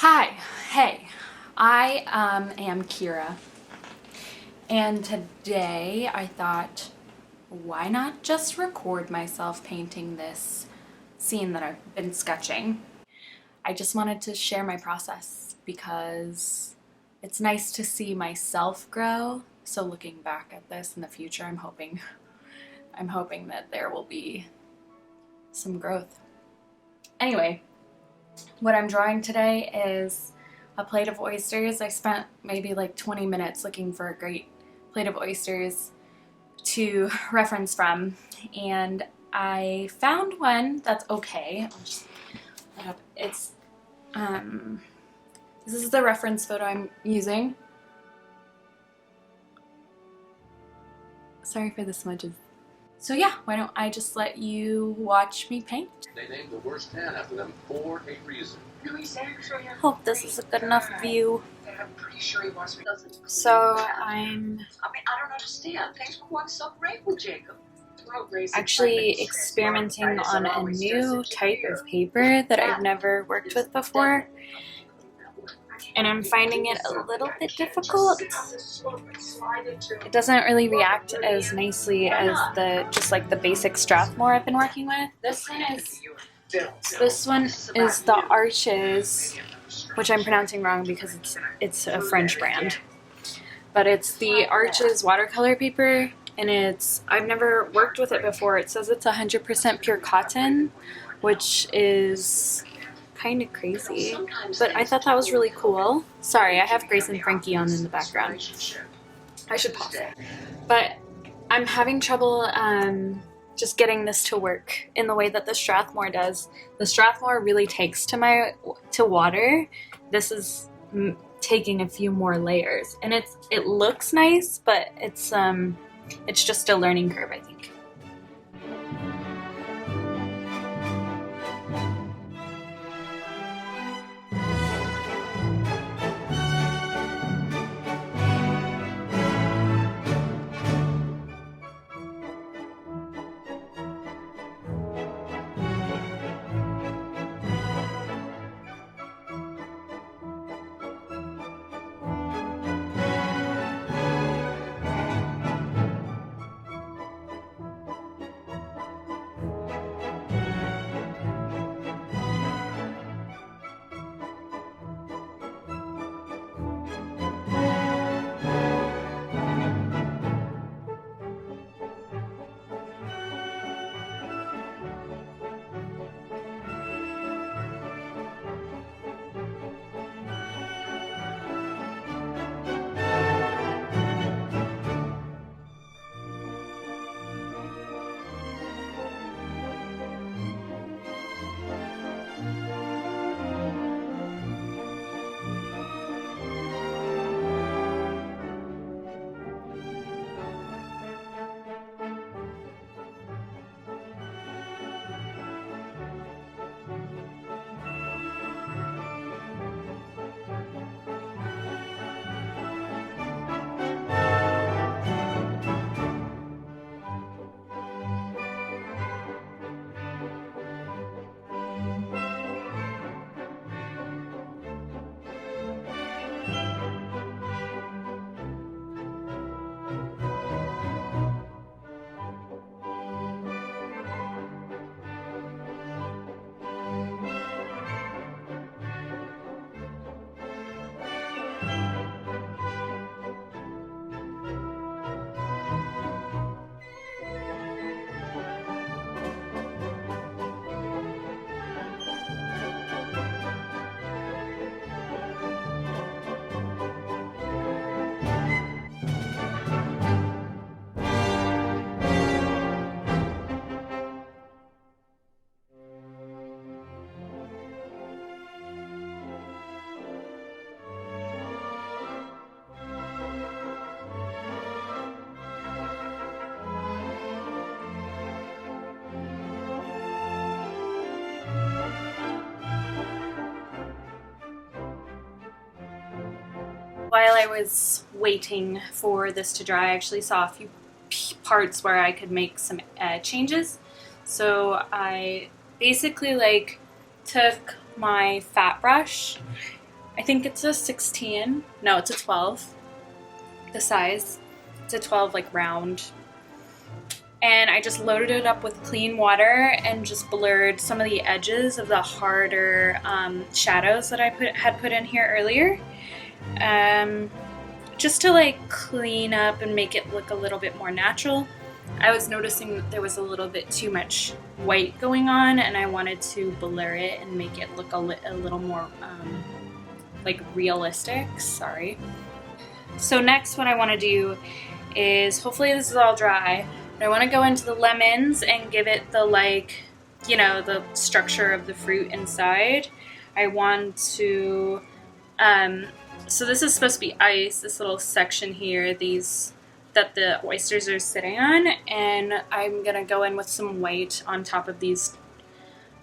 Hi, hey, I am Kira, and today I thought, why not just record myself painting this scene that I've been sketching? I just wanted to share my process because it's nice to see myself grow. So looking back at this in the future, I'm hoping that there will be some growth. Anyway, what I'm drawing today is a plate of oysters. I spent maybe like 20 minutes looking for a great plate of oysters to reference from, and I found one that's okay. I'll just put up. This is the reference photo I'm using. Sorry for the smudges. So yeah, why don't I just let you watch me paint? They named the worst hand after them for a reason. No, he's actually Hope this is a good enough view. I'm pretty sure he wants me. So I don't understand. Things were once so great with Jacob. Actually experimenting on a new type of paper that I've never worked with before, and I'm finding it a little bit difficult. It doesn't really react as nicely as the basic Strathmore I've been working with. This one is the Arches, which I'm pronouncing wrong because it's a French brand. But it's the Arches watercolor paper, and I've never worked with it before. It says it's 100% pure cotton, which is kind of crazy, but I thought that was really cool. Sorry, I have Grace and Frankie on in the background. I should pause it. But I'm having trouble just getting this to work in the way that the Strathmore does. The Strathmore really takes to water. This is taking a few more layers, and it looks nice, but it's just a learning curve, I think. While I was waiting for this to dry, I actually saw a few parts where I could make some changes. So I basically took my fat brush I think it's a 16. No, it's a 12. The size. It's a 12 like round. And I just loaded it up with clean water and just blurred some of the edges of the harder shadows that I had put in here earlier. Just to like clean up and make it look a little bit more natural. I was noticing that there was a little bit too much white going on, and I wanted to blur it and make it look a little more like realistic. Sorry. So next what I want to do is, hopefully this is all dry, but I want to go into the lemons and give it the like, you know, the structure of the fruit inside. I want to, so this is supposed to be ice, this little section here, these that the oysters are sitting on, and I'm gonna go in with some white on top of these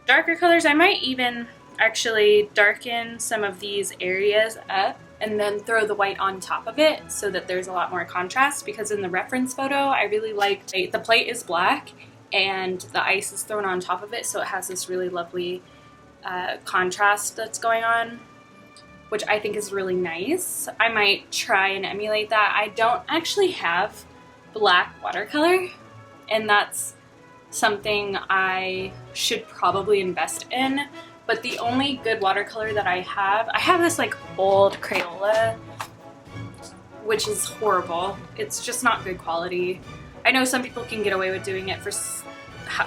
darker colors. I might even actually darken some of these areas up and then throw the white on top of it so that there's a lot more contrast, because in the reference photo I really liked the plate is black and the ice is thrown on top of it, so it has this really lovely contrast that's going on, which I think is really nice. I might try and emulate that. I don't actually have black watercolor, and that's something I should probably invest in. But the only good watercolor that I have this like old Crayola, which is horrible. It's just not good quality. I know some people can get away with doing it for,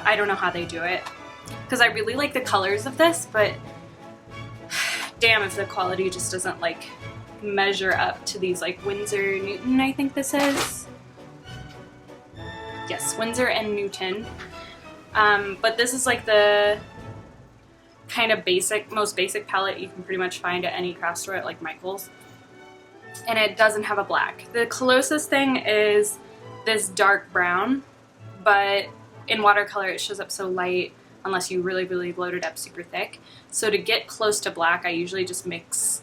I don't know how they do it, because I really like the colors of this, but damn if the quality just doesn't like measure up to these like Winsor Newton, I think this is. Yes, Winsor and Newton. But this is like the kind of most basic palette you can pretty much find at any craft store at like Michael's. And it doesn't have a black. The closest thing is this dark brown, but in watercolor it shows up so light unless you really, really load it up super thick. So to get close to black, I usually just mix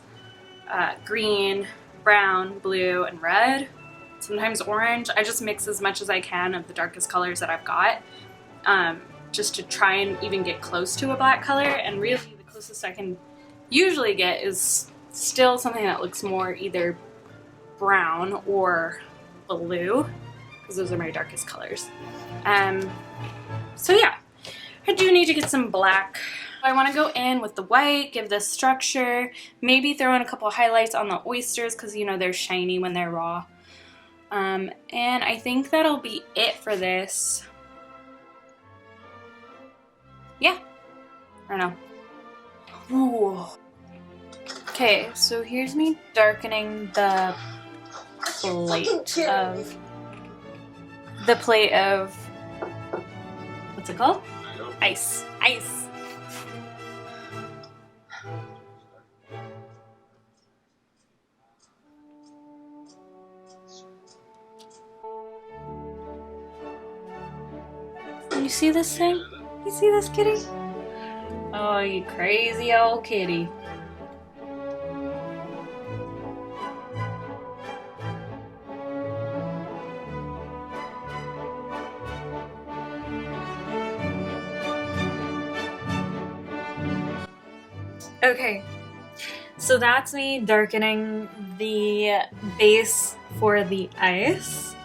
green, brown, blue, and red. Sometimes orange. I just mix as much as I can of the darkest colors that I've got, just to try and even get close to a black color. And really the closest I can usually get is still something that looks more either brown or blue, because those are my darkest colors. So yeah, I do need to get some black. I want to go in with the white, give this structure, maybe throw in a couple highlights on the oysters because, you know, they're shiny when they're raw. And I think that'll be it for this. Yeah, I don't know. Ooh. Okay, so here's me darkening the plate of what's it called? Ice. You see this thing? You see this kitty? Oh, you crazy old kitty. Okay, so that's me darkening the base for the ice.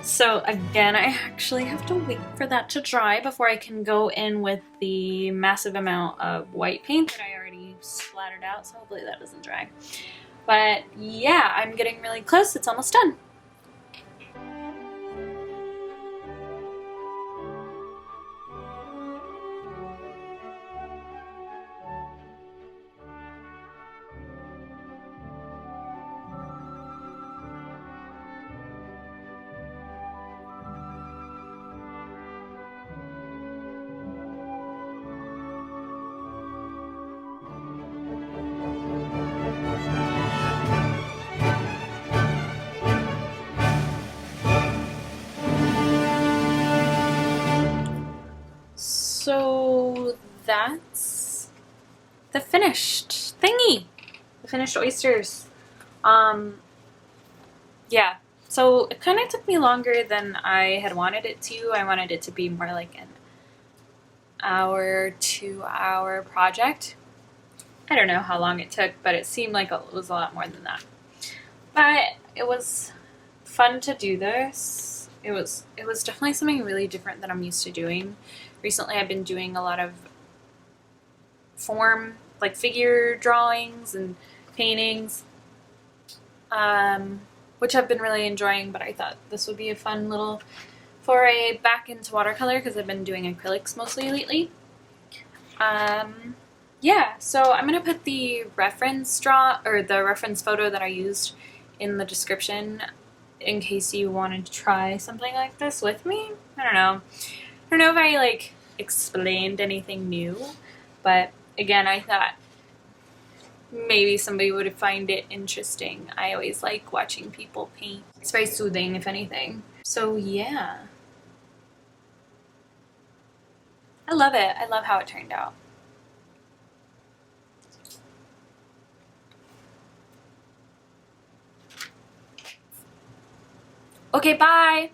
So again, I actually have to wait for that to dry before I can go in with the massive amount of white paint that I already splattered out, so hopefully that doesn't dry. But yeah, I'm getting really close. It's almost done. So that's the finished thingy. The finished oysters. Yeah. So it kind of took me longer than I had wanted it to. I wanted it to be more like an hour, 2 hour project. I don't know how long it took, but it seemed like it was a lot more than that. But it was fun to do this. It was definitely something really different than I'm used to doing. Recently I've been doing a lot of form, like figure drawings and paintings, which I've been really enjoying, but I thought this would be a fun little foray back into watercolor because I've been doing acrylics mostly lately. Yeah, so I'm gonna put the reference photo that I used in the description in case you wanted to try something like this with me. I don't know if I like explained anything new, but again, I thought maybe somebody would find it interesting. I always like watching people paint. It's very soothing, if anything. So yeah, I love it. I love how it turned out. Okay, bye!